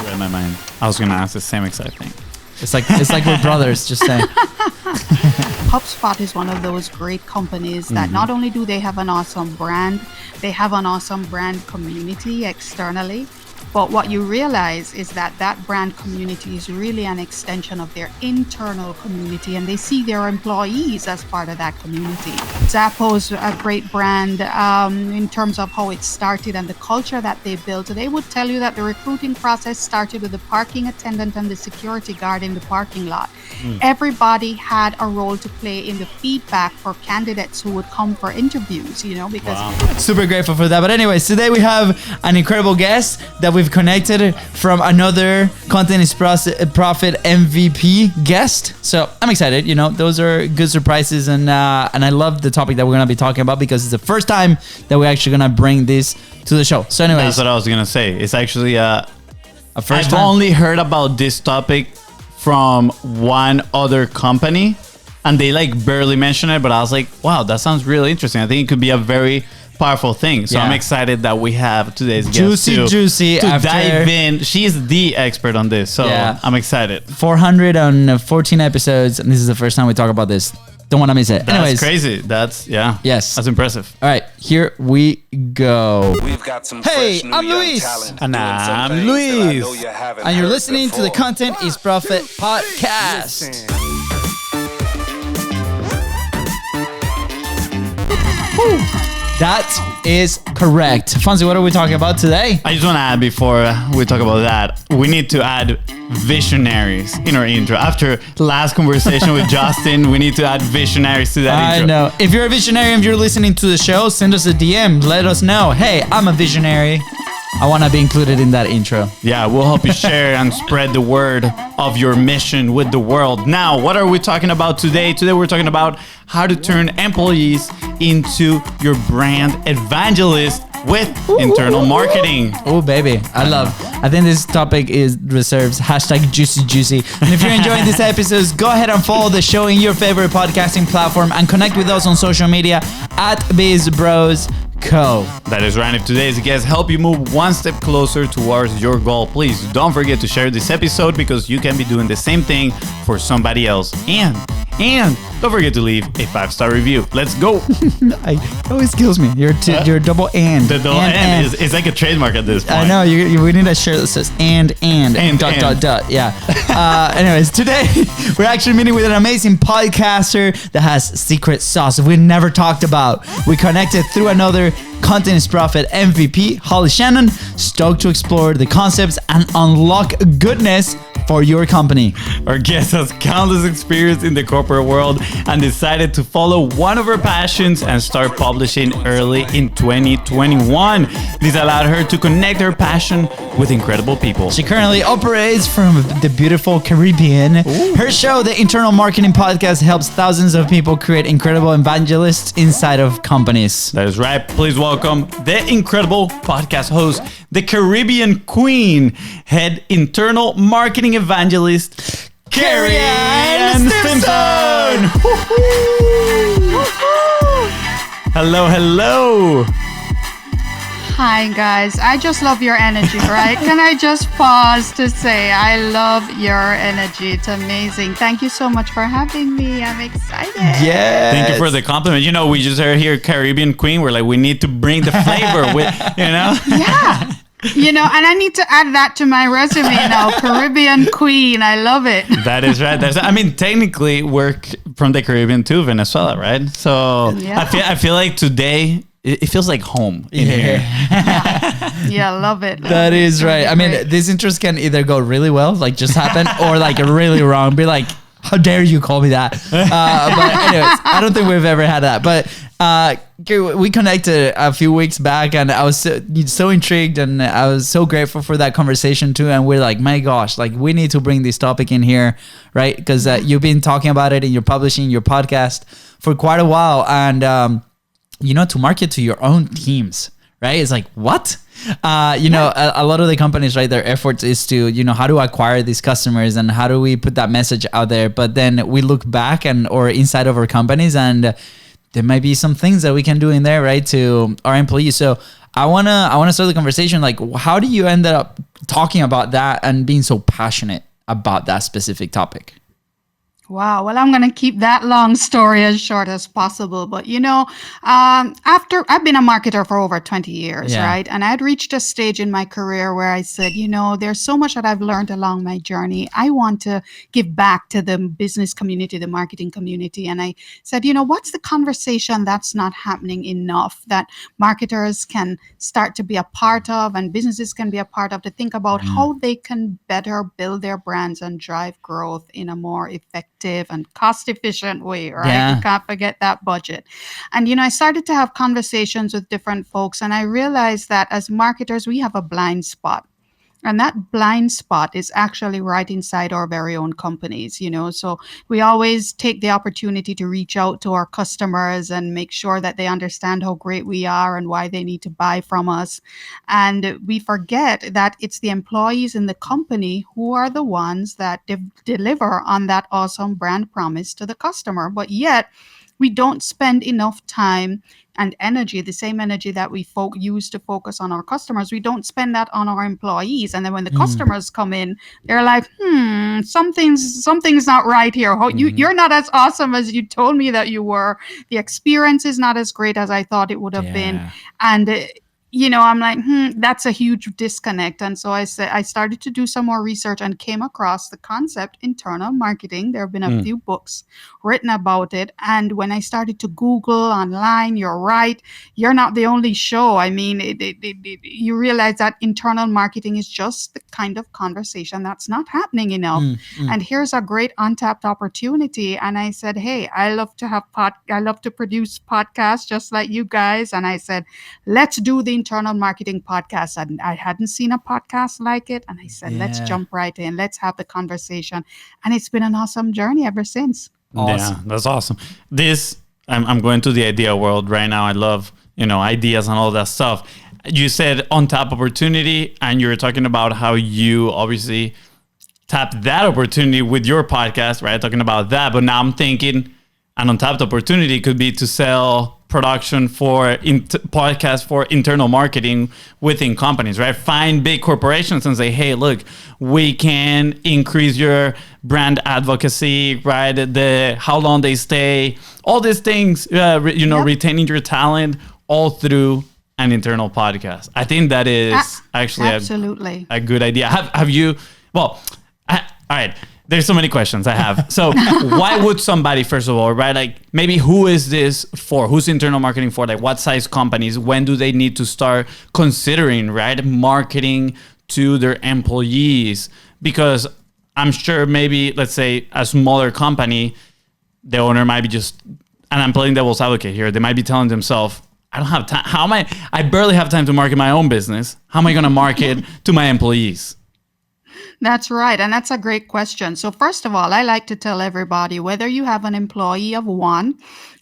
read my mind. I was gonna ask the same exact thing. It's like we're brothers, just saying. HubSpot is one of those great companies that not only do they have an awesome brand, they have an awesome brand community externally. But what you realize is that that brand community is really an extension of their internal community, and they see their employees as part of that community. Zappos, a great brand in terms of how it started and the culture that they built. They would tell you that the recruiting process started with the parking attendant and the security guard in the parking lot. Everybody had a role to play in the feedback for candidates who would come for interviews, because Super grateful for that. But anyways, today we have an incredible guest that we've connected from another Content is Profit MVP guest. So I'm excited. Those are good surprises, and I love the topic that we're gonna be talking about because it's the first time that we're actually gonna bring this to the show. So anyways, that's what I was gonna say. It's actually a first I've time. only heard about this topic from one other company, and they barely mention it, but I was like, wow, that sounds really interesting. I think it could be a very powerful thing. So I'm excited that we have today's guest juicy to dive in. She's the expert on this, so I'm excited. 414 episodes, and this is the first time we talk about this. Don't want to miss it. That's Anyways, crazy. That's impressive. All right, here we go. We've got some Hey, fresh new I'm young Luis. talent And doing some I'm things that I Luis. know you haven't And you're heard listening to the before. Content is Profit podcast. That is correct. Fonzie, what are we talking about today? I just want to add before we talk about that, we need to add visionaries in our intro. After the last conversation with Justin, we need to add visionaries to that intro. I know. If you're a visionary, if you're listening to the show, send us a DM. Let us know. Hey, I'm a visionary. I want to be included in that intro. Yeah, we'll help you share and spread the word of your mission with the world. Now, what are we talking about today? Today, we're talking about how to turn employees into your brand evangelist with internal marketing. Oh, baby. I think this topic reserves #juicy. And if you're enjoying these episodes, go ahead and follow the show in your favorite podcasting platform and connect with us on social media at BIZBROS Co. That is right. If today's guest help you move one step closer towards your goal, please don't forget to share this episode because you can be doing the same thing for somebody else. And don't forget to leave a 5-star review. Let's go. It always kills me. You're double and. The double and is like a trademark at this point. I know. We need a shirt that says and dot. Yeah. Anyways, today we're actually meeting with an amazing podcaster that has secret sauce we never talked about. We connected through another Content is Profit MVP, Holly Shannon, stoked to explore the concepts and unlock goodness for your company. Our guest has countless experience in the corporate world and decided to follow one of her passions and start publishing early in 2021. This allowed her to connect her passion with incredible people. She currently operates from the beautiful Caribbean. Ooh. Her show, the Internal Marketing Podcast, helps thousands of people create incredible evangelists inside of companies. That is right. Please welcome the incredible podcast host, the Caribbean Queen, head internal marketing evangelist, Kerry and Stipson. Hello. Hi guys, I just love your energy, right? Can I just pause to say I love your energy. It's amazing. Thank you so much for having me. I'm excited. Yeah. Thank you for the compliment. We just heard here Caribbean Queen. We're like, we need to bring the flavor with, Yeah. And I need to add that to my resume now. Caribbean Queen. I love it. That is right. Technically we're from the Caribbean too, Venezuela, right? So yeah. I feel like today it feels like home in here. Yeah, love it. That is right. I mean, these intros can either go really well, like just happen, or like really wrong. Be like, how dare you call me that? But anyways, I don't think we've ever had that. But we connected a few weeks back, and I was so intrigued, and I was so grateful for that conversation too. And we're like, my gosh, like we need to bring this topic in here, right? Because you've been talking about it and you're publishing your podcast for quite a while, and to market to your own teams, right? It's like, what? A lot of the companies, right, their efforts is to, how to acquire these customers and how do we put that message out there? But then we look back or inside of our companies, and there might be some things that we can do in there, right, to our employees. So I wanna start the conversation. Like, how do you end up talking about that and being so passionate about that specific topic? Wow. Well, I'm going to keep that long story as short as possible. But, after I've been a marketer for over 20 years, Yeah. right? And I'd reached a stage in my career where I said, there's so much that I've learned along my journey. I want to give back to the business community, the marketing community. And I said, what's the conversation that's not happening enough that marketers can start to be a part of and businesses can be a part of, to think about how they can better build their brands and drive growth in a more effective and cost efficient way, right? Yeah. You can't forget that budget. And, I started to have conversations with different folks, and I realized that as marketers, we have a blind spot. And that blind spot is actually right inside our very own companies, So we always take the opportunity to reach out to our customers and make sure that they understand how great we are and why they need to buy from us. And we forget that it's the employees in the company who are the ones that deliver on that awesome brand promise to the customer. But yet, we don't spend enough time and energy, the same energy that we use to focus on our customers. We don't spend that on our employees. And then when the customers come in, they're like, something's not right here. You're not as awesome as you told me that you were. The experience is not as great as I thought it would have been. And I'm like, that's a huge disconnect. And so I started to do some more research and came across the concept internal marketing. There have been a few books written about it. And when I started to Google online, you're right, you're not the only show. I mean, you realize that internal marketing is just the kind of conversation that's not happening enough. And here's a great untapped opportunity. And I said, hey, I love to produce podcasts just like you guys. And I said, let's do the internal marketing podcast. And I hadn't seen a podcast like it. And I said, let's jump right in. Let's have the conversation. And it's been an awesome journey ever since. Awesome. Yeah, that's awesome. I'm going to the idea world right now. I love, ideas and all that stuff. You said on top opportunity, and you were talking about how you obviously tapped that opportunity with your podcast, right? Talking about that. But now I'm thinking an untapped opportunity could be to sell production for podcasts for internal marketing within companies, right? Find big corporations and say, hey, look, we can increase your brand advocacy, right? How long they stay, all these things, retaining your talent all through an internal podcast. I think that is actually absolutely a good idea. Have you, all right. There's so many questions I have. So why would somebody, first of all, right? Like maybe who is this for? Who's internal marketing for? Like what size companies? When do they need to start considering, right, marketing to their employees? Because I'm sure maybe, let's say a smaller company, the owner might be just, and I'm playing devil's advocate here, they might be telling themselves, I don't have time. I barely have time to market my own business. How am I going to market to my employees? That's right. And that's a great question. So first of all, I like to tell everybody, whether you have an employee of 1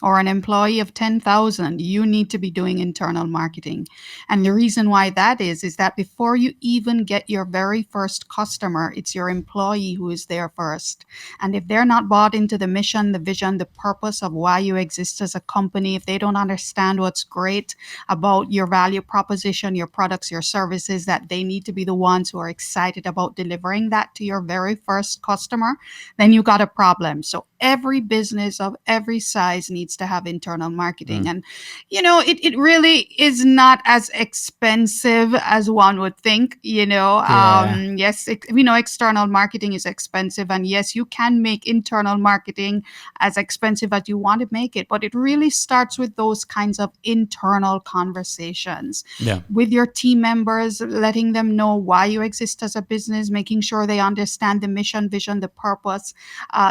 or an employee of 10,000, you need to be doing internal marketing. And the reason why that is that before you even get your very first customer, it's your employee who is there first. And if they're not bought into the mission, the vision, the purpose of why you exist as a company, if they don't understand what's great about your value proposition, your products, your services, that they need to be the ones who are excited about delivering that to your very first customer, then you got a problem. So every business of every size needs to have internal marketing. And, it really is not as expensive as one would think, Yes, we know external marketing is expensive. And yes, you can make internal marketing as expensive as you want to make it. But it really starts with those kinds of internal conversations with your team members, letting them know why you exist as a business, making sure they understand the mission, vision, the purpose,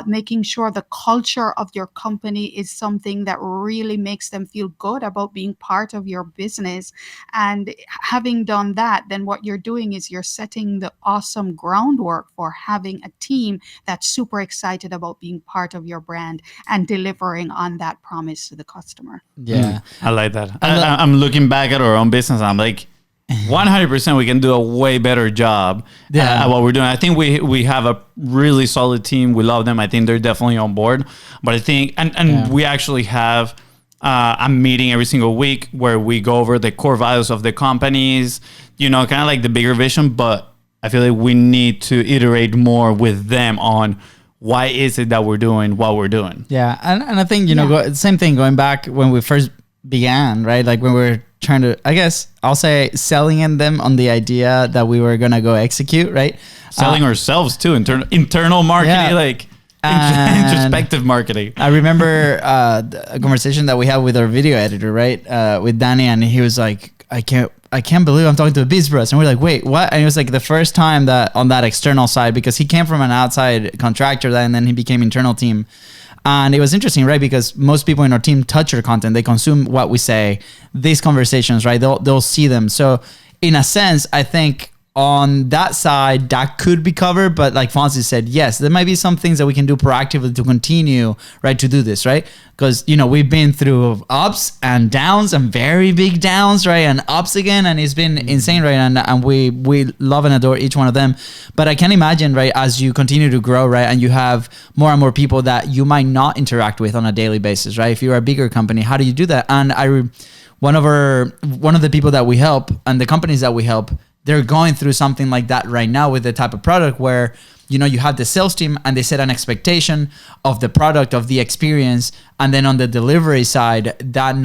making sure the culture of your company is something that really makes them feel good about being part of your business. And having done that, then what you're doing is you're setting the awesome groundwork for having a team that's super excited about being part of your brand and delivering on that promise to the customer. Yeah. I like that. I'm looking back at our own business. I'm like, 100% we can do a way better job at what we're doing. I think we have a really solid team. We love them. I think they're definitely on board. But I think, and we actually have a meeting every single week where we go over the core values of the companies, kind of like the bigger vision. But I feel like we need to iterate more with them on why is it that we're doing what we're doing. Yeah. And I think, same thing going back when we first began, right? Like when we were trying to, I guess I'll say selling in them on the idea that we were going to go execute, right? Selling ourselves too, internal marketing, introspective marketing. I remember a conversation that we had with our video editor, right? With Danny, and he was like, I can't believe I'm talking to a BIZBROS. And we're like, wait, what? And it was like the first time that on that external side, because he came from an outside contractor and then he became internal team. And it was interesting, right? Because most people in our team touch our content. They consume what we say, these conversations, right? They'll see them. So in a sense, I think on that side, that could be covered. But like Fonzie said, yes, there might be some things that we can do proactively to continue, right, to do this, right? Because, we've been through ups and downs and very big downs, right? And ups again. And it's been insane, right? And we love and adore each one of them. But I can imagine, right, as you continue to grow, right, and you have more and more people that you might not interact with on a daily basis, right? If you're a bigger company, how do you do that? And one of the people that we help and the companies that we help, they're going through something like that right now with the type of product where, you have the sales team and they set an expectation of the product, of the experience. And then on the delivery side, that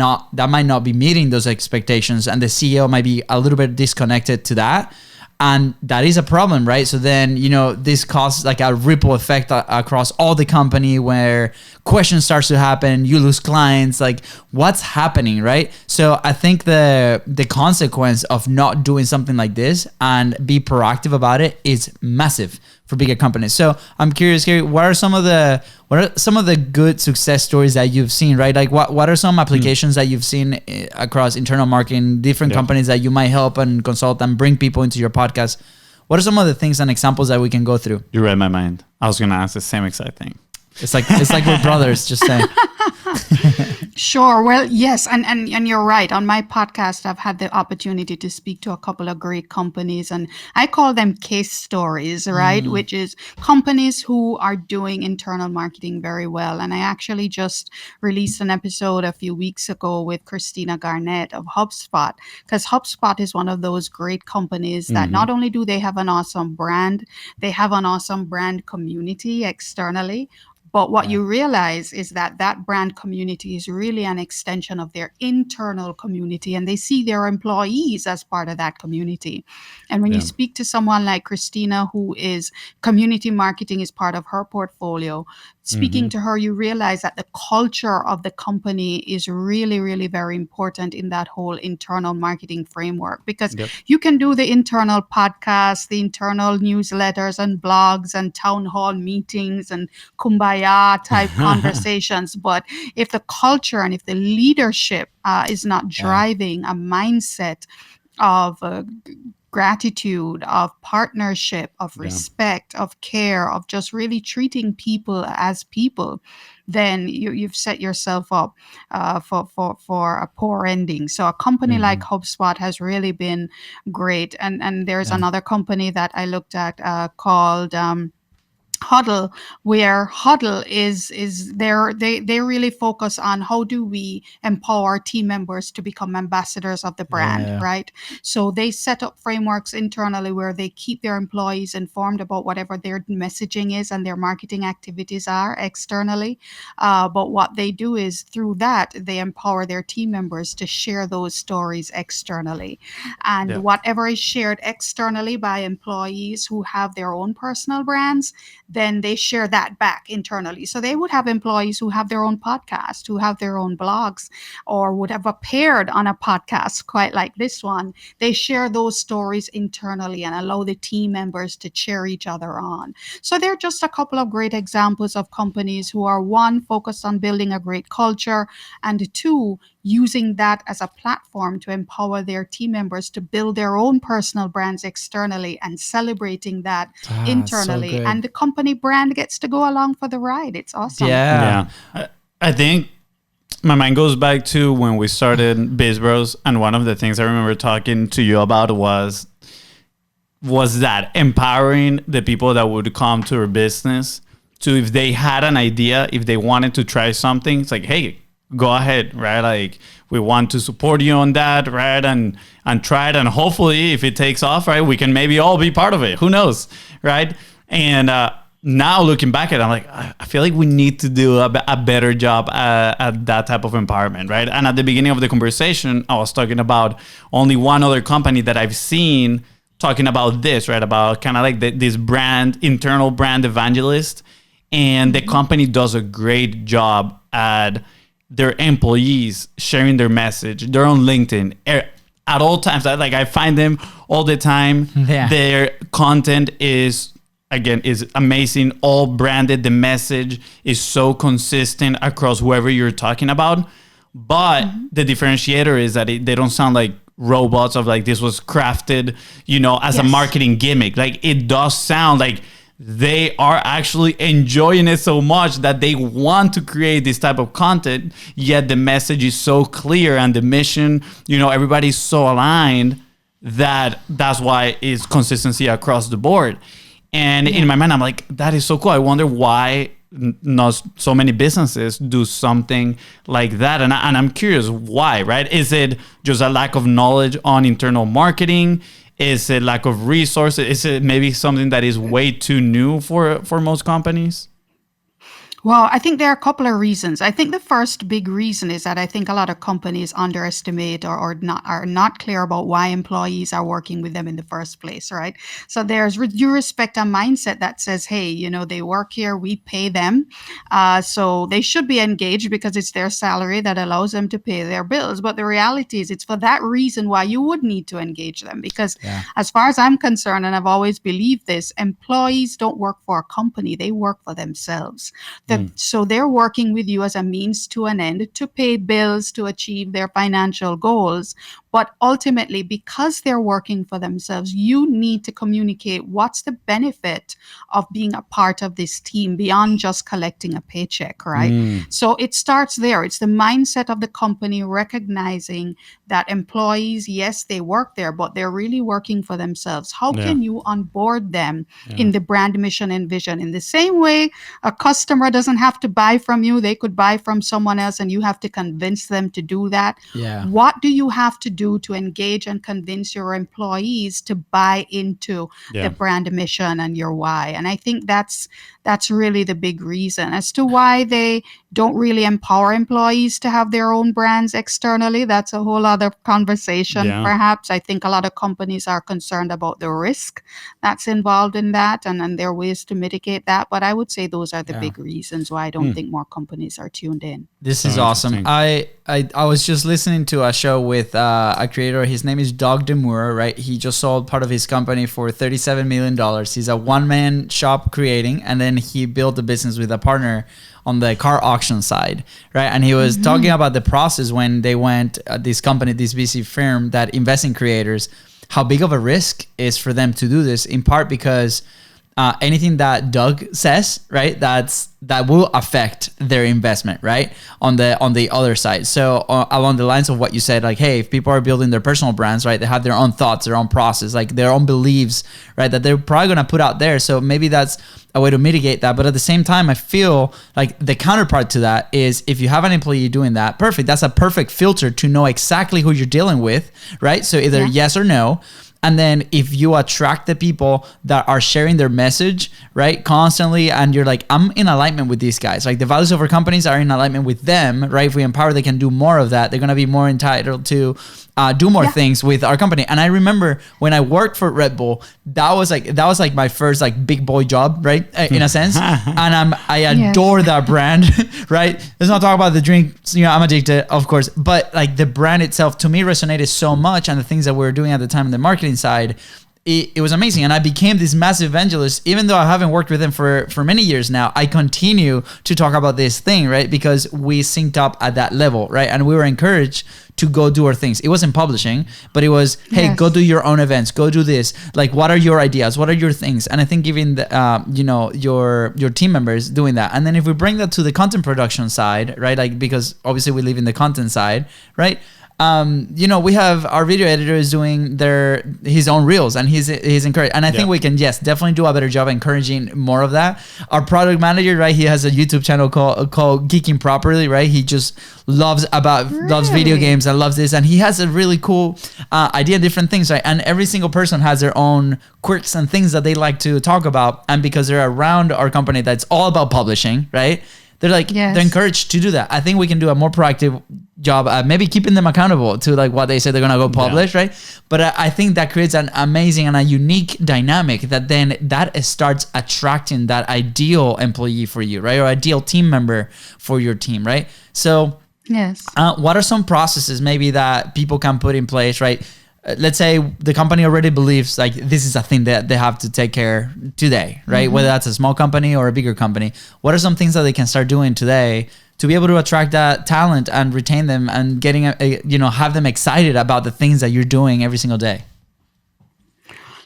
might not be meeting those expectations. And the CEO might be a little bit disconnected to that. And that is a problem, right? So then, this causes like a ripple effect across all the company where questions starts to happen, you lose clients, like what's happening, right? So I think the consequence of not doing something like this and be proactive about it is massive for bigger companies. So I'm curious, Kerry, what are some of the good success stories that you've seen, right? Like what are some applications that you've seen across internal marketing, different companies that you might help and consult and bring people into your podcast? What are some of the things and examples that we can go through? You read my mind. I was going to ask the same exact thing. It's like we're brothers, just saying. Sure. Well, yes. And you're right. On my podcast, I've had the opportunity to speak to a couple of great companies, and I call them case stories, right? Which is companies who are doing internal marketing very well. And I actually just released an episode a few weeks ago with Christina Garnett of HubSpot, because HubSpot is one of those great companies that not only do they have an awesome brand, they have an awesome brand community externally. But what you realize is that brand community is really an extension of their internal community, and they see their employees as part of that community. And when you speak to someone like Christina, who is community marketing is part of her portfolio, speaking to her, you realize that the culture of the company is really, really very important in that whole internal marketing framework, because you can do the internal podcasts, the internal newsletters and blogs and town hall meetings and kumbaya type conversations. But if the culture and if the leadership is not driving a mindset of gratitude, of partnership, of respect, of care, of just really treating people as people, then you've set yourself up for a poor ending. So a company like HubSpot has really been great. And there's another company that I looked at called Huddle, where Huddle is they really focus on how do we empower team members to become ambassadors of the brand, right? So they set up frameworks internally where they keep their employees informed about whatever their messaging is and their marketing activities are externally. But what they do is through that, they empower their team members to share those stories externally. And whatever is shared externally by employees who have their own personal brands, then they share that back internally. So they would have employees who have their own podcast, who have their own blogs, or would have appeared on a podcast quite like this one. They share those stories internally and allow the team members to cheer each other on. So they're just a couple of great examples of companies who are, one, focused on building a great culture, and two, using that as a platform to empower their team members to build their own personal brands externally and celebrating that internally. So and the company brand gets to go along for the ride. It's awesome. I think my mind goes back to when we started BIZBROS, and one of the things I remember talking to you about was that empowering the people that would come to our business to, if they had an idea, if they wanted to try something, it's like, hey, go ahead, right? Like, we want to support you on that, right? And try it. And hopefully if it takes off, right, we can maybe all be part of it. Who knows, right? And now looking back at it, I'm like, I feel like we need to do a better job at that type of empowerment, right? And at the beginning of the conversation, I was talking about only one other company that I've seen talking about this, right? About kind of like this internal brand evangelist. And the company does a great job at their employees sharing their message. They're on LinkedIn at all times. I find them all the time. Yeah. Their content is amazing, all branded. The message is so consistent across whoever you're talking about. But the differentiator is that they don't sound like robots of like this was crafted, as a marketing gimmick. Like, it does sound like they are actually enjoying it so much that they want to create this type of content, yet the message is so clear and the mission, everybody's so aligned that's why it's consistency across the board. And in my mind, I'm like, that is so cool. I wonder why not so many businesses do something like that. And I'm curious why, right? Is it just a lack of knowledge on internal marketing? Is it lack of resources? Is it maybe something that is way too new for most companies? Well, I think there are a couple of reasons. I think the first big reason is that I think a lot of companies underestimate or are not clear about why employees are working with them in the first place, right? So there's due respect a mindset that says, hey, they work here, we pay them. So they should be engaged because it's their salary that allows them to pay their bills. But the reality is it's for that reason why you would need to engage them. Because as far as I'm concerned, and I've always believed this, employees don't work for a company, they work for themselves. So they're working with you as a means to an end to pay bills, to achieve their financial goals. But ultimately, because they're working for themselves, you need to communicate what's the benefit of being a part of this team beyond just collecting a paycheck, right? So it starts there. It's the mindset of the company recognizing that employees, yes, they work there, but they're really working for themselves. How can you onboard them in the brand mission and vision? In the same way, a customer doesn't have to buy from you. They could buy from someone else and you have to convince them to do that. What do you have to do to engage and convince your employees to buy into the brand mission and your why? And I think that's really the big reason as to why they don't really empower employees to have their own brands externally. That's a whole other conversation, perhaps. I think a lot of companies are concerned about the risk that's involved in that, and there are ways to mitigate that. But I would say those are the big reasons why I don't think more companies are tuned in. This is awesome. I was just listening to a show with a creator. His name is Doug Demura, right? He just sold part of his company for $37 million. He's a one-man shop creating, and then he built a business with a partner on the car auction side, right? And he was talking about the process when they went, this company, this VC firm that invests in creators, how big of a risk is for them to do this, in part because anything that Doug says, right, that will affect their investment, right, on the other side. So along the lines of what you said, like, hey, if people are building their personal brands, right, they have their own thoughts, their own process, like their own beliefs, right, that they're probably going to put out there. So maybe that's a way to mitigate that. But at the same time, I feel like the counterpart to that is if you have an employee doing that, perfect. That's a perfect filter to know exactly who you're dealing with, right? So either yes or no. And then if you attract the people that are sharing their message, right, constantly, and you're like, I'm in alignment with these guys. Like the values of our companies are in alignment with them, right? If we empower, they can do more of that. They're going to be more entitled to do more things with our company. And I remember when I worked for Red Bull, that was like my first like big boy job, right? In a sense. And I adore that brand, right? Let's not talk about the drink. I'm addicted, of course, but like the brand itself to me resonated so much. And the things that we were doing at the time in the marketing side, it was amazing. And I became this massive evangelist. Even though I haven't worked with them for many years now, I continue to talk about this thing, right? Because we synced up at that level, right? And we were encouraged to go do our things. It wasn't publishing, but it was, hey, go do your own events, go do this. Like, what are your ideas? What are your things? And I think even your team members doing that. And then if we bring that to the content production side, right? Like, because obviously we live in the content side, right? we have our video editor is doing his own reels, and he's encouraged. And I think we can, definitely do a better job encouraging more of that. Our product manager, right? He has a YouTube channel called Geeking Properly, right? He just loves video games and loves this, and he has a really cool idea, different things, right? And every single person has their own quirks and things that they like to talk about, and because they're around our company that's all about publishing, right? They're like, they're encouraged to do that. I think we can do a more proactive job at maybe keeping them accountable to like what they say they're going to go publish, right? But I think that creates an amazing and a unique dynamic that starts attracting that ideal employee for you, right? Or ideal team member for your team, right? So what are some processes maybe that people can put in place, right? Let's say the company already believes like this is a thing that they have to take care today, right? Mm-hmm. Whether that's a small company or a bigger company. What are some things that they can start doing today to be able to attract that talent and retain them and have them excited about the things that you're doing every single day?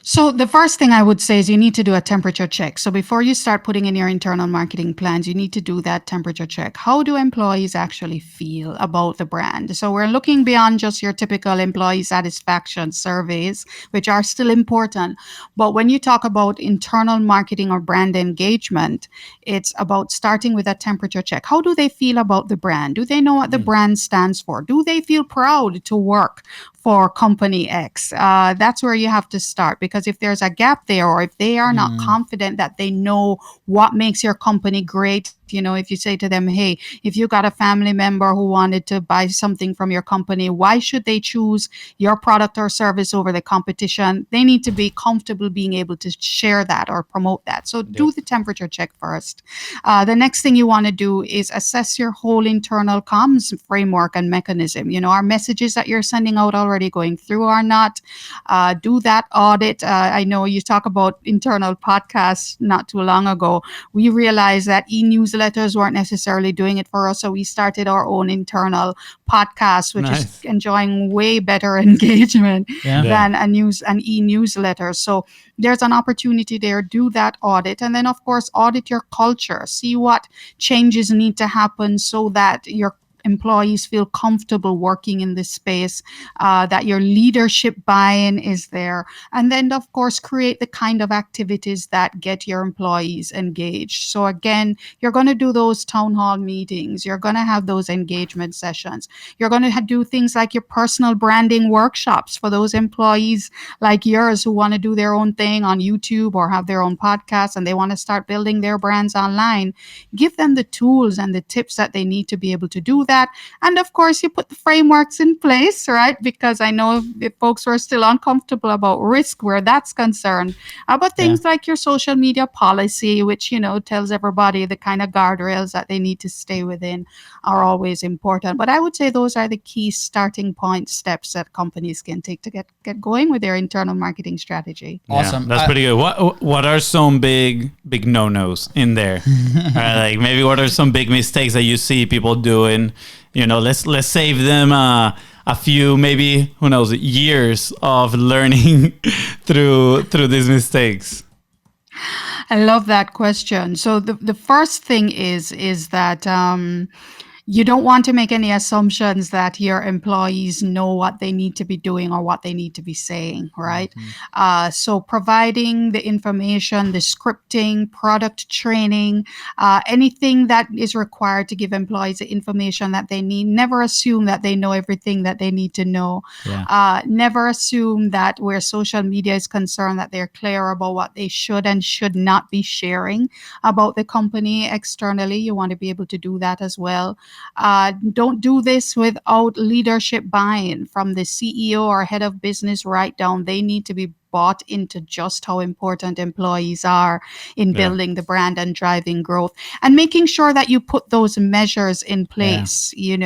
So the first thing I would say is you need to do a temperature check. So before you start putting in your internal marketing plans, you need to do that temperature check. How do employees actually feel about the brand? So we're looking beyond just your typical employee satisfaction surveys, which are still important. But when you talk about internal marketing or brand engagement, it's about starting with a temperature check. How do they feel about the brand? Do they know what the brand stands for? Do they feel proud to work for company X? That's where you have to start, because if there's a gap there, or if they are not confident that they know what makes your company great, if you say to them, hey, if you got a family member who wanted to buy something from your company, why should they choose your product or service over the competition? They need to be comfortable being able to share that or promote that. So do the temperature check first. The next thing you want to do is assess your whole internal comms framework and mechanism. Are messages that you're sending out already going through or not? Do that audit. I know you talk about internal podcasts not too long ago. We realized that e-newsletters weren't necessarily doing it for us, so we started our own internal podcast, which is enjoying way better engagement than an e-newsletter. So there's an opportunity there. Do that audit, and then of course audit your culture. See what changes need to happen so that your employees feel comfortable working in this space, that your leadership buy-in is there. And then, of course, create the kind of activities that get your employees engaged. So again, you're going to do those town hall meetings. You're going to have those engagement sessions. You're going to do things like your personal branding workshops for those employees like yours who want to do their own thing on YouTube or have their own podcast and they want to start building their brands online. Give them the tools and the tips that they need to be able to do that. And of course, you put the frameworks in place, right? Because I know if folks were still uncomfortable about risk where that's concerned, but things like your social media policy, which, tells everybody the kind of guardrails that they need to stay within, are always important. But I would say those are the key starting point steps that companies can take to get going with their internal marketing strategy. Awesome. That's pretty good. What are some big no-nos in there? Like maybe what are some big mistakes that you see people doing? Let's save them a few, maybe, who knows, years of learning through these mistakes. I love that question. So the first thing is that you don't want to make any assumptions that your employees know what they need to be doing or what they need to be saying, right? Mm-hmm. So providing the information, the scripting, product training, anything that is required to give employees the information that they need. Never assume that they know everything that they need to know. Never assume that where social media is concerned that they're clear about what they should and should not be sharing about the company externally. You want to be able to do that as well. Don't do this without leadership buy-in from the CEO or head of business right down. They need to be bought into just how important employees are in building the brand and driving growth, and making sure that you put those measures in place. You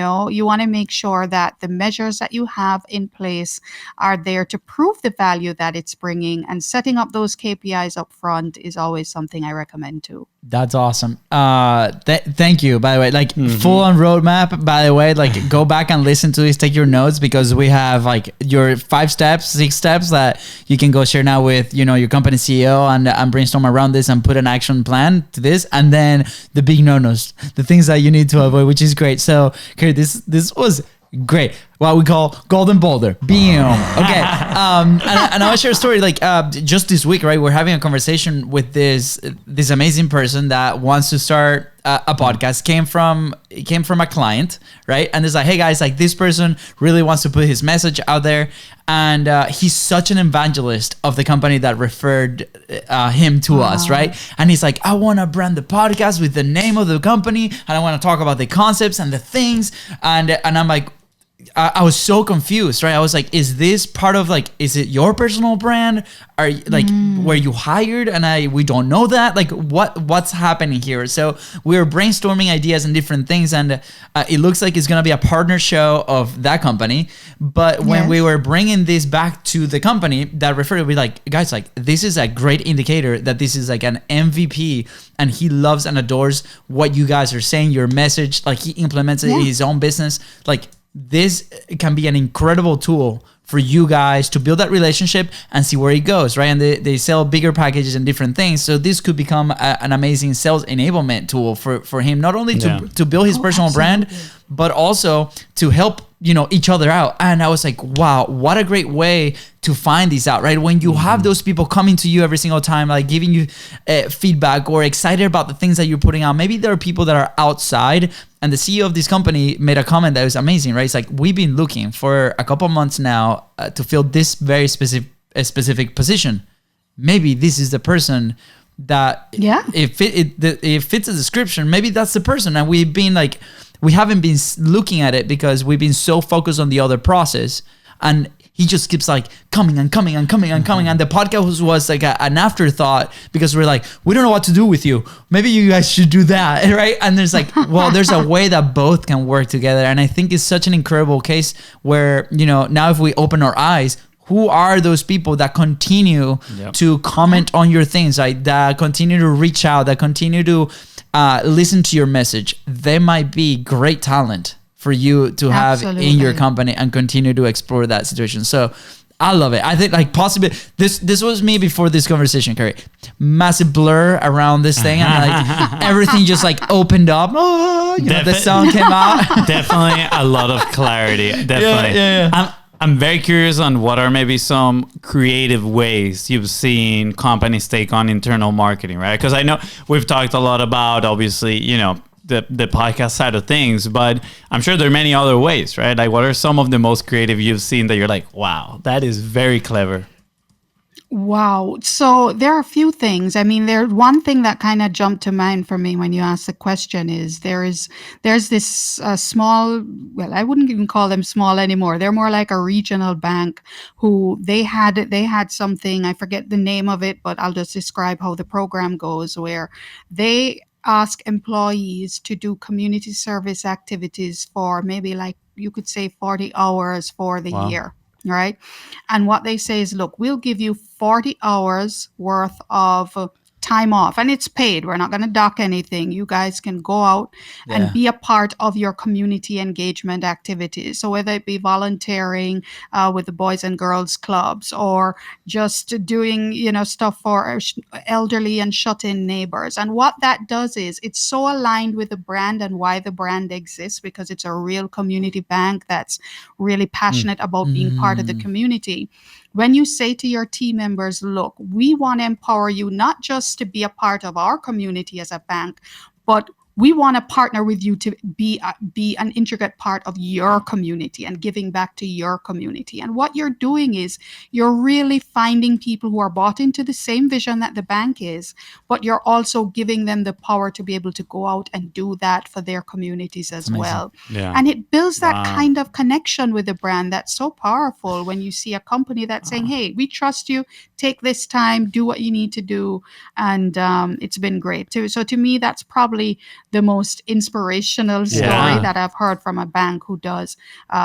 want to make sure that the measures that you have in place are there to prove the value that it's bringing, and setting up those KPIs up front is always something I recommend too. That's awesome. Thank you, by the way, full on roadmap, by the way, go back and listen to this, take your notes, because we have your 5 steps, 6 steps that you can go share now with, your company CEO and brainstorm around this and put an action plan to this. And then the big no-nos, the things that you need to avoid, which is great. So, Kerry, this was great. what we call golden boulder. Bam. Okay. And I want to share a story. Like just this week, right? We're having a conversation with this amazing person that wants to start a podcast. Came from a client, right? And it's like, hey guys, like this person really wants to put his message out there, and he's such an evangelist of the company that referred him to us, right? And he's like, I want to brand the podcast with the name of the company, and I want to talk about the concepts and the things, and I'm like, I was so confused, right? I was like, is this part of like, is it your personal brand? Are you, like, were you hired and we don't know that? Like what's happening here? So we were brainstorming ideas and different things, and it looks like it's going to be a partner show of that company. But when we were bringing this back to the company that referred to be like, guys, like this is a great indicator that this is like an MVP and he loves and adores what you guys are saying, your message, like he implements it in his own business. Like, this can be an incredible tool for you guys to build that relationship and see where it goes, right? And they sell bigger packages and different things. So this could become an amazing sales enablement tool for him, not only to build his personal brand, but also to help, each other out. And I was like, wow, what a great way to find these out, right? When you have those people coming to you every single time, like giving you feedback or excited about the things that you're putting out. Maybe there are people that are outside, and the CEO of this company made a comment that was amazing, right? It's like, we've been looking for a couple months now to fill this very specific position. Maybe this is the person that if it fits the description, maybe that's the person. And we've been like, we haven't been looking at it because we've been so focused on the other process, and he just keeps like coming and coming and coming and coming. And the podcast was like an afterthought because we're like, we don't know what to do with you. Maybe you guys should do that, right? And there's like, well, there's a way that both can work together. And I think it's such an incredible case where, now if we open our eyes, who are those people that continue to comment on your things, right? That continue to reach out, that continue to listen to your message. They might be great talent for you to have in your company and continue to explore that situation. So I love it. I think like possibly this was me before this conversation, Kerry. Massive blur around this thing, and like everything just like opened up. The sound came out. Definitely a lot of clarity. Definitely. Yeah. I'm very curious on what are maybe some creative ways you've seen companies take on internal marketing, right? Because I know we've talked a lot about, obviously, the podcast side of things, but I'm sure there are many other ways, right? Like, what are some of the most creative you've seen that you're like, wow, that is very clever? Wow. So there are a few things. I mean, there's one thing that kind of jumped to mind for me when you asked the question is there's this small, well, I wouldn't even call them small anymore. They're more like a regional bank who they had something, I forget the name of it, but I'll just describe how the program goes, where they ask employees to do community service activities for maybe like you could say 40 hours for the year. Right. And what they say is, look, we'll give you 40 hours worth of time off, and it's paid. We're not going to dock anything. You guys can go out and be a part of your community engagement activities. So whether it be volunteering with the Boys and Girls Clubs, or just doing, stuff for elderly and shut-in neighbors. And what that does is it's so aligned with the brand and why the brand exists, because it's a real community bank that's really passionate about being part of the community. When you say to your team members, look, we want to empower you not just to be a part of our community as a bank, but we want to partner with you to be an intricate part of your community and giving back to your community. And what you're doing is you're really finding people who are bought into the same vision that the bank is, but you're also giving them the power to be able to go out and do that for their communities as well. Yeah. And it builds that kind of connection with the brand that's so powerful when you see a company that's saying, hey, we trust you, take this time, do what you need to do. And it's been great too. So to me, that's probably the most inspirational story that I've heard from a bank who does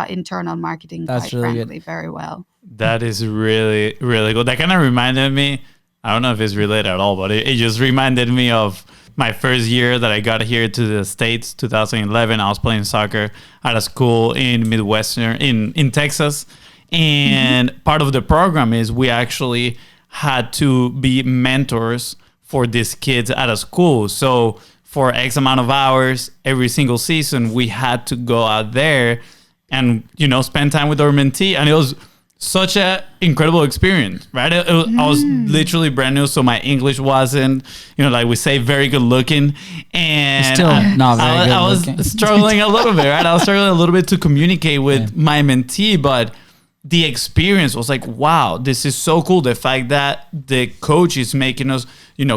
internal marketing, that's quite really frankly, good. very well. That is really, really good. That kind of reminded me, I don't know if it's related at all, but it just reminded me of my first year that I got here to the States, 2011. I was playing soccer at a school in Midwestern, in Texas. And part of the program is we actually had to be mentors for these kids at a school. So for X amount of hours every single season, we had to go out there and, spend time with our mentee. And it was such an incredible experience, right? I was literally brand new, so my English wasn't, like we say, very good looking. And Still not very good I was looking. struggling a little bit, right? I was struggling a little bit to communicate with my mentee, but the experience was like, wow, this is so cool. The fact that the coach is making us,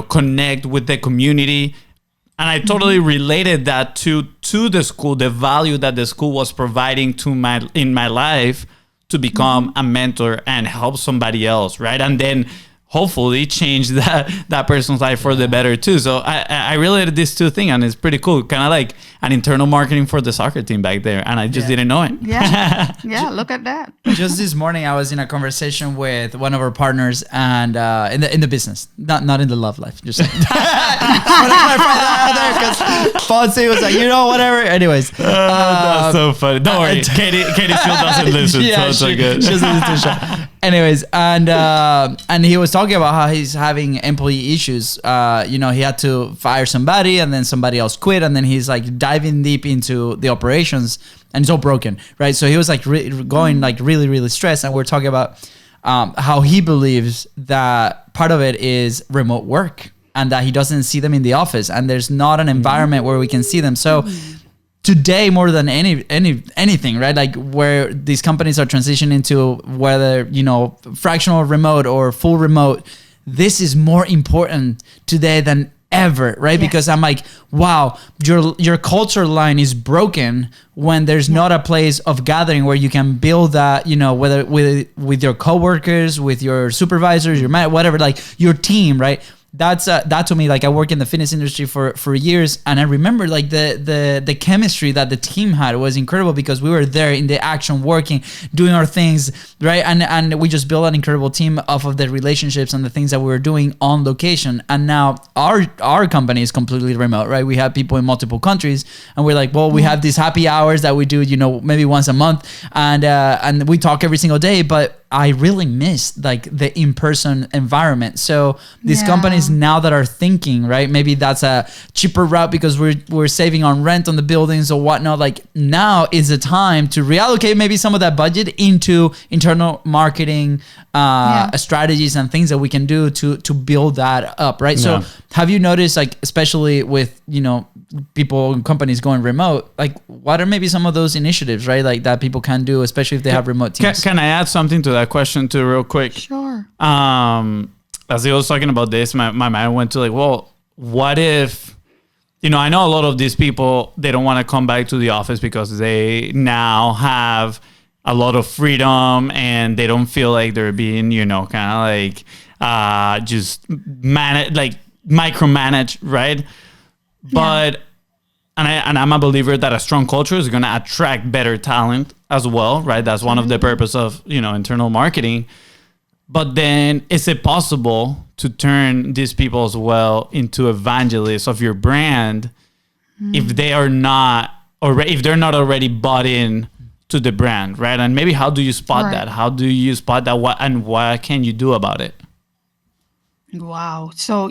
connect with the community. And I totally related that to the school, the value that the school was providing in my life to become a mentor and help somebody else, right? And then hopefully change that person's life for the better too. So I related these two things, and it's pretty cool. Kind of like an internal marketing for the soccer team back there, and I just didn't know it. Yeah, look at that. Just this morning, I was in a conversation with one of our partners, and in the business, not in the love life. Just saying. Because FONZI was like, whatever. Anyways, that's so funny. Don't worry, Katie still doesn't listen, so it's so good. She doesn't listen to the show. Anyways, and he was talking about how he's having employee issues. He had to fire somebody, and then somebody else quit, and then he's like diving deep into the operations, and it's all broken, right? So he was like going like really, really stressed, and we're talking about how he believes that part of it is remote work, and that he doesn't see them in the office, and there's not an environment where we can see them. So today, more than anything, right? Like where these companies are transitioning to whether, fractional remote or full remote, this is more important today than ever, right? Yes. Because I'm like, wow, your culture line is broken when there's not a place of gathering where you can build that, whether with your coworkers, with your supervisors, your whatever, like your team, right? That's that to me, like I work in the fitness industry for years, and I remember like the chemistry that the team had was incredible because we were there in the action, working, doing our things, right? And we just built an incredible team off of the relationships and the things that we were doing on location. And now our company is completely remote, right? We have people in multiple countries, and we're like, well, we have these happy hours that we do, maybe once a month, and we talk every single day, but I really miss like the in-person environment. So these companies now that are thinking, right, maybe that's a cheaper route because we're saving on rent on the buildings or whatnot. Like now is the time to reallocate maybe some of that budget into internal marketing strategies and things that we can do to build that up, right? So have you noticed, like, especially with, people and companies going remote, like what are maybe some of those initiatives, right? Like that people can do, especially if they have remote teams. Can I add something to that question too, real quick? Sure. As I was talking about this, my mind went to like, well, what if, I know a lot of these people, they don't want to come back to the office because they now have a lot of freedom and they don't feel like they're being, kind of like just micromanaged, right? But and I'm a believer that a strong culture is going to attract better talent as well, right? That's one of the purpose of internal marketing. But then, is it possible to turn these people as well into evangelists of your brand if they are not, or if they're not already bought in to the brand, right? And maybe how do you spot that? How do you spot that? What can you do about it? Wow. So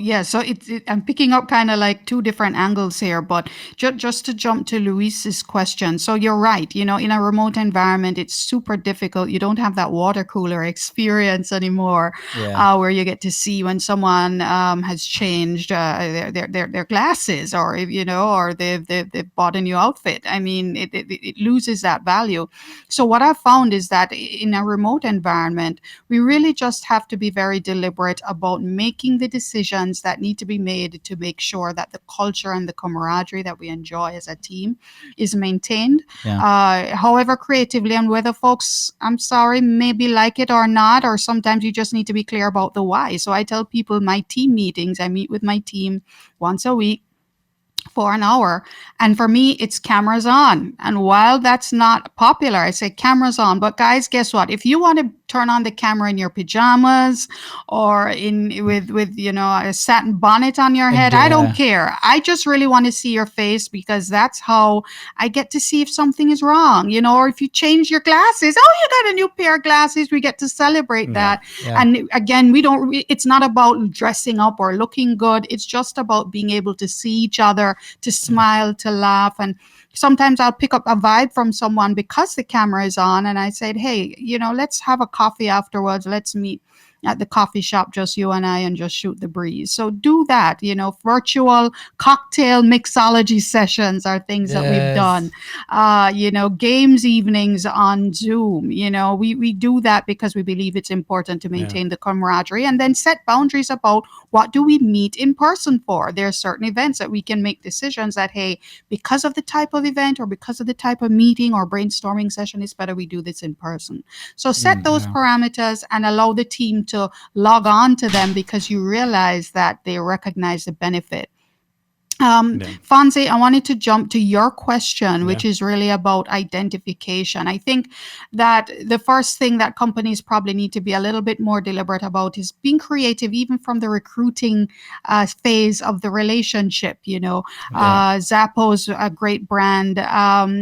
I'm picking up kind of like two different angles here, but just to jump to Luis's question. So you're right. In a remote environment, it's super difficult. You don't have that water cooler experience anymore, where you get to see when someone has changed their glasses, or or they've bought a new outfit. I mean, it loses that value. So what I've found is that in a remote environment, we really just have to be very deliberate about making the decisions that need to be made to make sure that the culture and the camaraderie that we enjoy as a team is maintained. However creatively, and whether folks, I'm sorry, maybe like it or not, or sometimes you just need to be clear about the why. So I tell people my team meetings, I meet with my team once a week for an hour. And for me, it's cameras on. And while that's not popular, I say cameras on. But guys, guess what? If you want to turn on the camera in your pajamas or with a satin bonnet on your head, I don't care. I just really want to see your face, because that's how I get to see if something is wrong, or if you change your glasses. Oh, you got a new pair of glasses. We get to celebrate that. And again, it's not about dressing up or looking good. It's just about being able to see each other there to smile, to laugh. And sometimes I'll pick up a vibe from someone because the camera is on, and I said, hey, let's have a coffee afterwards. Let's meet at the coffee shop, just you and I, and just shoot the breeze. So do that. Virtual cocktail mixology sessions are things that we've done. Games evenings on Zoom. We do that because we believe it's important to maintain the camaraderie, and then set boundaries about what do we meet in person for. There are certain events that we can make decisions that, hey, because of the type of event or because of the type of meeting or brainstorming session, it's better we do this in person. So set those parameters and allow the team to log on to them, because you realize that they recognize the benefit. Fonzie, I wanted to jump to your question, which is really about identification. I think that the first thing that companies probably need to be a little bit more deliberate about is being creative, even from the recruiting phase of the relationship. Zappos, a great brand,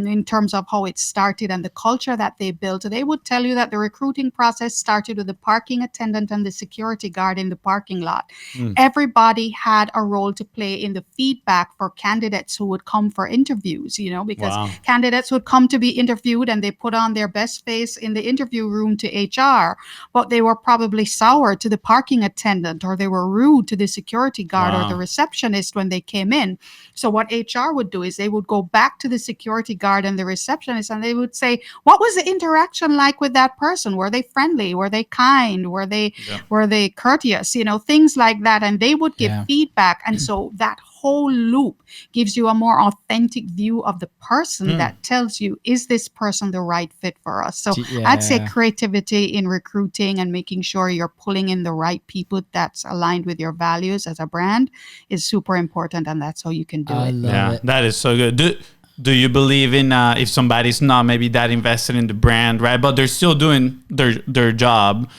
in terms of how it started and the culture that they built. They would tell you that the recruiting process started with the parking attendant and the security guard in the parking lot. Everybody had a role to play in the feedback for candidates who would come for interviews, because candidates would come to be interviewed and they put on their best face in the interview room to HR, but they were probably sour to the parking attendant, or they were rude to the security guard or the receptionist when they came in. So what HR would do is they would go back to the security guard and the receptionist, and they would say, what was the interaction like with that person? Were they friendly? Were they kind? Were they courteous? Things like that. And they would give feedback. And so that whole loop gives you a more authentic view of the person that tells you, is this person the right fit for us? So I'd say creativity in recruiting and making sure you're pulling in the right people that's aligned with your values as a brand is super important, and that's how you can do it. Yeah, that is so good. Do you believe in if somebody's not maybe that invested in the brand, right, but they're still doing their job,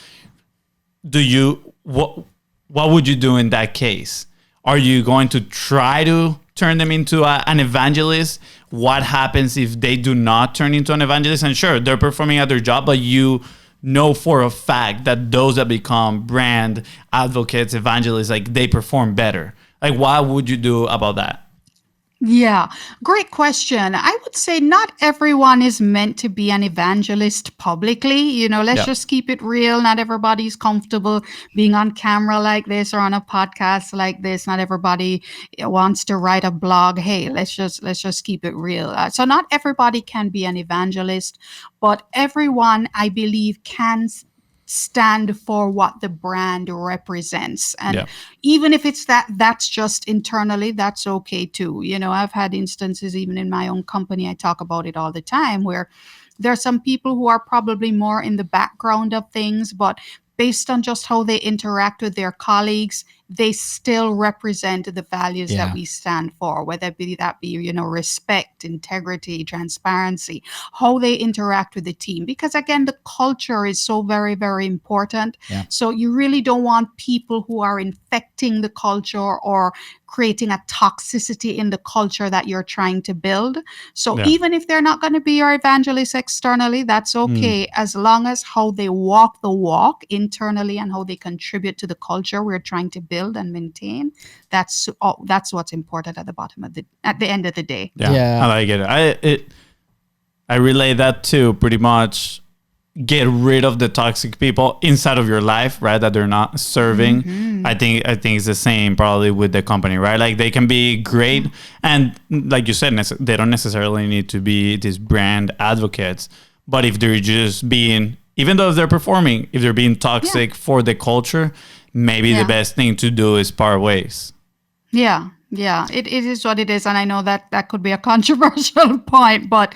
what would you do in that case? Are you going to try to turn them into an evangelist? What happens if they do not turn into an evangelist? And sure, they're performing at their job, but you know for a fact that those that become brand advocates, evangelists, like they perform better. Like, what would you do about that? Yeah, great question. I would say not everyone is meant to be an evangelist publicly. Let's just keep it real. Not everybody's comfortable being on camera like this or on a podcast like this. Not everybody wants to write a blog. Hey, let's just keep it real. So not everybody can be an evangelist, but everyone, I believe, can stand for what the brand represents. And even if it's that's just internally, that's okay too. I've had instances even in my own company, I talk about it all the time, where there are some people who are probably more in the background of things, but based on just how they interact with their colleagues, they still represent the values that we stand for, whether that be, respect, integrity, transparency, how they interact with the team. Because again, the culture is so very, very important. So you really don't want people who are infecting the culture or creating a toxicity in the culture that you're trying to build. So even if they're not going to be your evangelist externally, that's okay, as long as how they walk the walk internally and how they contribute to the culture we're trying to build and maintain. That's what's important at the end of the day. I like it. I relay that to pretty much get rid of the toxic people inside of your life, right? That they're not serving. I think it's the same probably with the company, right? Like they can be great, and like you said, they don't necessarily need to be these brand advocates. But if they're just being, even though they're performing, if they're being toxic for the culture, maybe the best thing to do is part ways. Yeah, it is what it is. And I know that could be a controversial point, but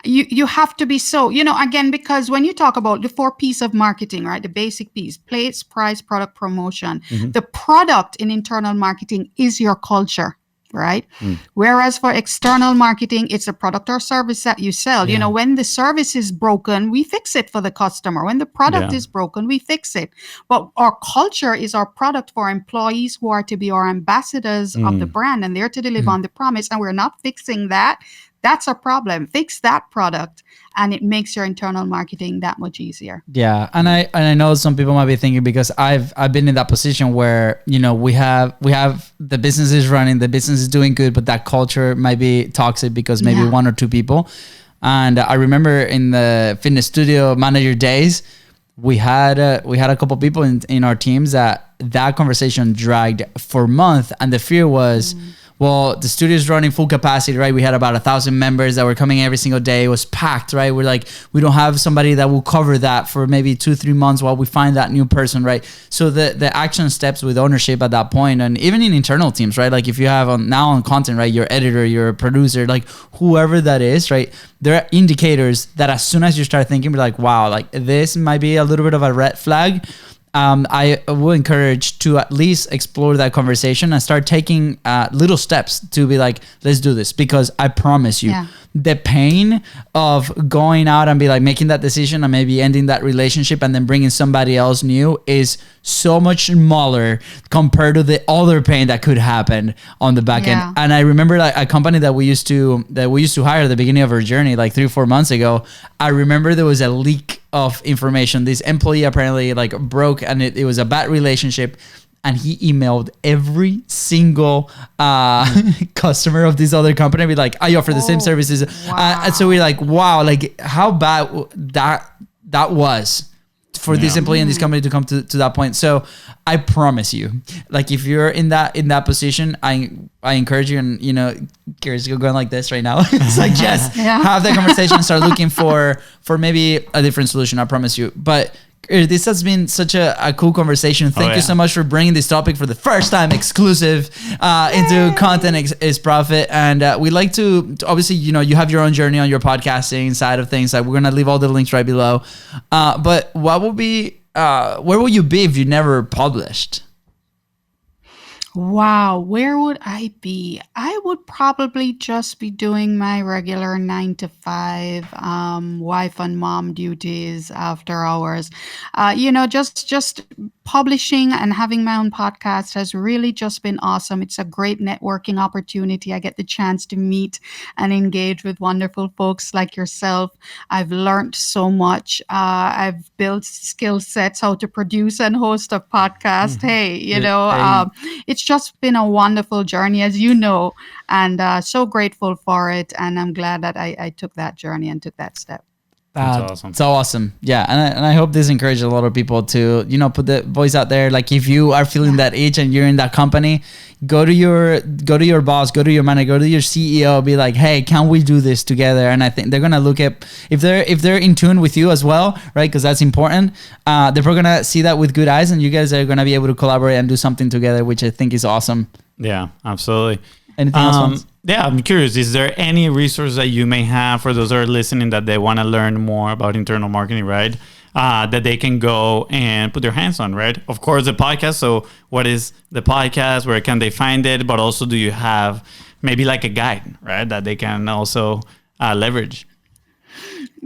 you have to be so, again, because when you talk about the 4 P's of marketing, right, the basic P's, place, price, product, promotion, the product in internal marketing is your culture. Right. Whereas for external marketing, it's a product or service that you sell. When the service is broken, we fix it for the customer. When the product is broken, we fix it. But our culture is our product for employees who are to be our ambassadors of the brand, and they're to deliver on the promise. And we're not fixing that. That's a problem. Fix that product, and it makes your internal marketing that much easier. Yeah, and I know some people might be thinking, because I've been in that position where, you know, we have the business is running, the business is doing good, but that culture might be toxic because maybe one or two people. And I remember in the fitness studio manager days, we had a couple people in our teams that conversation dragged for a month, and the fear was, well, the studio is running full capacity, right? We had about 1,000 members that were coming every single day. It was packed, right? We're like, we don't have somebody that will cover that for maybe 2-3 months while we find that new person, right? So the action steps with ownership at that point, and even in internal teams, right? Like if you have on content, right? Your editor, your producer, like whoever that is, right? There are indicators that as soon as you start thinking, we're like, wow, like this might be a little bit of a red flag. I will encourage to at least explore that conversation and start taking little steps to be like, let's do this, because I promise you, the pain of going out and be like making that decision and maybe ending that relationship and then bringing somebody else new is so much smaller compared to the other pain that could happen on the back end. And I remember like a company that we used to hire at the beginning of our journey, like 3 or 4 months ago. I remember there was a leak of information. This employee apparently like broke, and it was a bad relationship. And he emailed every single customer of this other company, be like, I offer the same services. Wow. And so we're like, wow, like how bad that was for this employee in this company to come to that point. So I promise you, like if you're in that position, I encourage you, and you know, Kerry's going like this right now. It's like, just have that conversation and start looking for maybe a different solution. I promise you. But this has been such a cool conversation. Thank you so much for bringing this topic for the first time exclusive into Content is Profit. And we like to obviously, you know, you have your own journey on your podcasting side of things. Like we're going to leave all the links right below. But what will be, where will you be if you never published? Wow, where would I be? I would probably just be doing my regular 9 to 5 wife and mom duties after hours. You know, just publishing and having my own podcast has really just been awesome. It's a great networking opportunity. I get the chance to meet and engage with wonderful folks like yourself. I've learned so much. I've built skill sets how to produce and host a podcast. Hey, you know, it's just been a wonderful journey, as you know, and so grateful for it. And I'm glad that I took that journey and took that step. That's awesome. So awesome. Yeah. And I hope this encourages a lot of people to, you know, put the voice out there. Like if you are feeling that itch and you're in that company, go to your boss, go to your manager, go to your CEO, be like, hey, can we do this together? And I think they're going to look at, if they're in tune with you as well, right? Because that's important. They're going to see that with good eyes, and you guys are going to be able to collaborate and do something together, which I think is awesome. Yeah, absolutely. Anything else? Yeah, I'm curious. Is there any resource that you may have for those that are listening that they want to learn more about internal marketing, right? That they can go and put their hands on, right? Of course, the podcast. So what is the podcast? Where can they find it? But also, do you have maybe like a guide, right? That they can also leverage?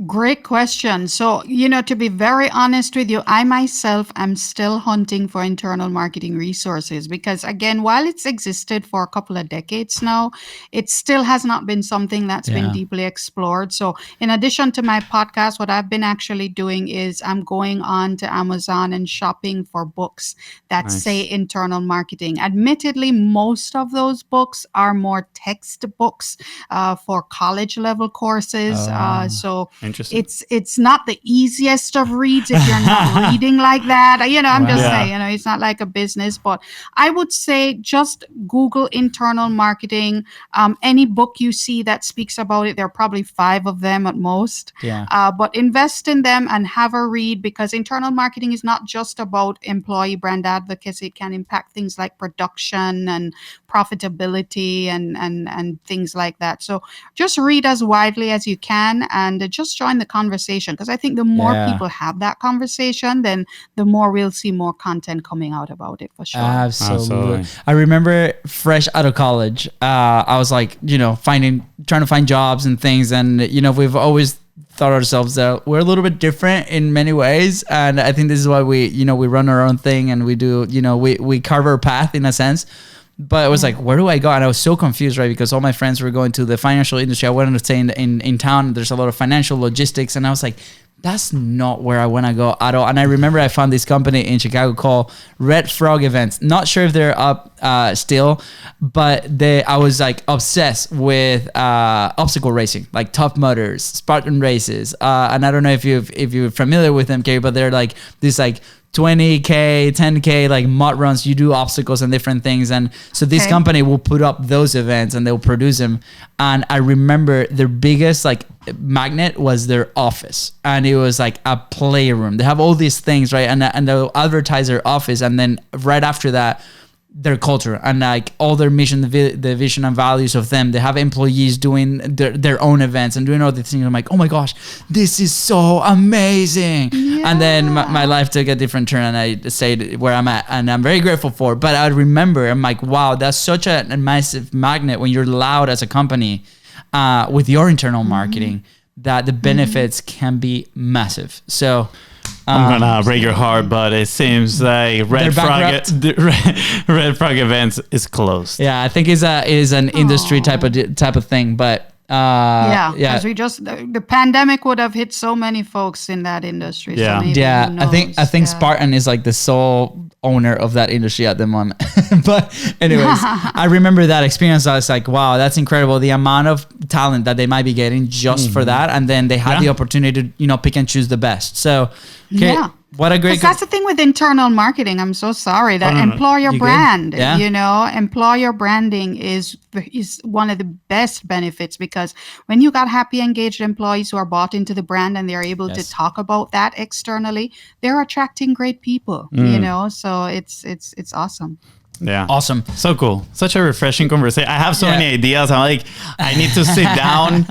Great question. So, you know, to be very honest with you, I myself am still hunting for internal marketing resources because, again, while it's existed for a couple of decades now, it still has not been something that's been deeply explored. So in addition to my podcast, what I've been actually doing is I'm going on to Amazon and shopping for books that say internal marketing. Admittedly, most of those books are more textbooks for college level courses. So it's not the easiest of reads if you're not reading like that. You know, I'm just saying, you know, it's not like a business, but I would say just Google internal marketing. Any book you see that speaks about it, there are probably 5 of them at most. But invest in them and have a read, because internal marketing is not just about employee brand advocacy. It can impact things like production and profitability and things like that. So just read as widely as you can and just join the conversation, because I think the more people have that conversation, then the more we'll see more content coming out about it, for sure. Absolutely. I remember fresh out of college, I was like, you know, trying to find jobs and things. And, you know, we've always thought ourselves that we're a little bit different in many ways. And I think this is why we run our own thing and we do, you know, we carve our path in a sense. But it was like, where do I go? And I was so confused, right? Because all my friends were going to the financial industry. I wanted to stay in town. There's a lot of financial logistics. And I was like, that's not where I want to go at all. And I remember I found this company in Chicago called Red Frog Events. Not sure if they're up still, but I was like obsessed with obstacle racing, like Tough Mudder, Spartan races. And I don't know if you're familiar with them, Kerry, but they're like this like 20K, 10K, like mud runs. You do obstacles and different things. And so this company will put up those events and they'll produce them. And I remember their biggest like magnet was their office. And it was like a playroom. They have all these things, right? And they'll advertise their office. And then right after that, their culture and like all their mission, the vision and values of them. They have employees doing their own events and doing all these things. I'm like, oh my gosh, this is so amazing. Yeah. And then my life took a different turn and I stayed where I'm at and I'm very grateful for it. But I remember, I'm like, wow, that's such a massive magnet when you're loud as a company with your internal marketing that the benefits can be massive. So I'm gonna break your heart, but it seems like Red Frog Events is closed. Yeah, I think is an industry type of thing, but because the pandemic would have hit so many folks in that industry. Yeah, so maybe, I think Spartan is like the sole owner of that industry at the moment. But anyways, I remember that experience. I was like, wow, that's incredible. The amount of talent that they might be getting just for that, and then they had the opportunity to pick and choose the best. So. Okay, what a great... That's the thing with internal marketing. I'm so sorry that employer brand, employer branding is one of the best benefits because when you got happy, engaged employees who are bought into the brand and they're able to talk about that externally, they're attracting great people, so it's awesome. Yeah. Awesome. So cool. Such a refreshing conversation. I have so many ideas. I'm like, I need to sit down,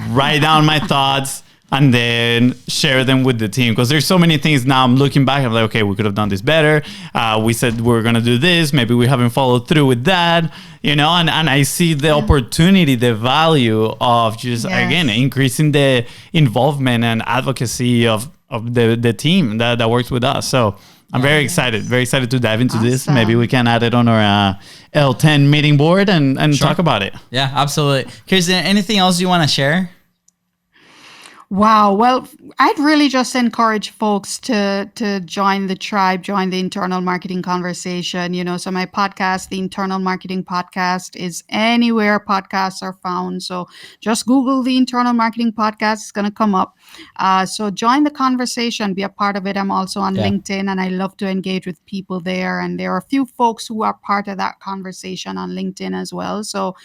write down my thoughts, and then share them with the team because there's so many things now. I'm looking back, I'm like, okay, we could have done this better. We said we were gonna do this, maybe we haven't followed through with that, and I see the opportunity, the value of just again increasing the involvement and advocacy of the team that works with us. So I'm very excited to dive into this. Maybe we can add it on our L10 meeting board and talk about it. Yeah, absolutely. Kerry, is there anything else you want to share? Wow. Well, I'd really just encourage folks to join the tribe, join the internal marketing conversation. So my podcast, the Internal Marketing Podcast, is anywhere podcasts are found. So just Google the Internal Marketing Podcast. It's going to come up. So join the conversation, be a part of it. I'm also on LinkedIn and I love to engage with people there. And there are a few folks who are part of that conversation on LinkedIn as well. So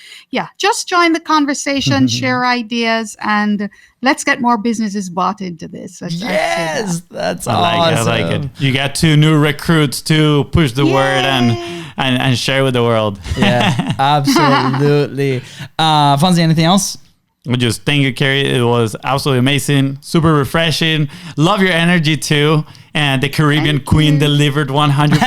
just join the conversation, share ideas, and let's get more businesses bought into this. That's awesome. I like it. You got 2 new recruits to push the word and share with the world. Yeah, absolutely. Fonzie, anything else? We just thank you, Kerry. It was absolutely amazing, super refreshing. Love your energy too. And the Caribbean Queen delivered 100%.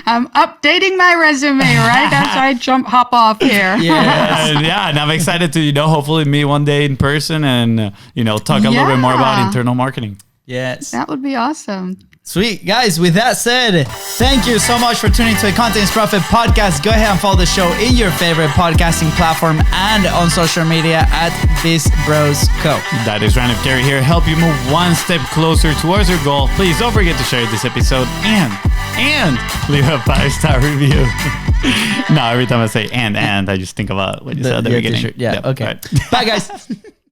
I'm updating my resume, right? That's why I hop off here. And I'm excited to, hopefully meet one day in person and, talk a little bit more about internal marketing. Yes. That would be awesome. Sweet. Guys, with that said, thank you so much for tuning to the Content is Profit podcast. Go ahead and follow the show in your favorite podcasting platform and on social media at BIZBROS Co. That is Random Kerry here, help you move one step closer towards your goal. Please don't forget to share this episode and leave a 5-star review. No, every time I say and I just think about what you said at the beginning. Okay. Right. Bye, guys.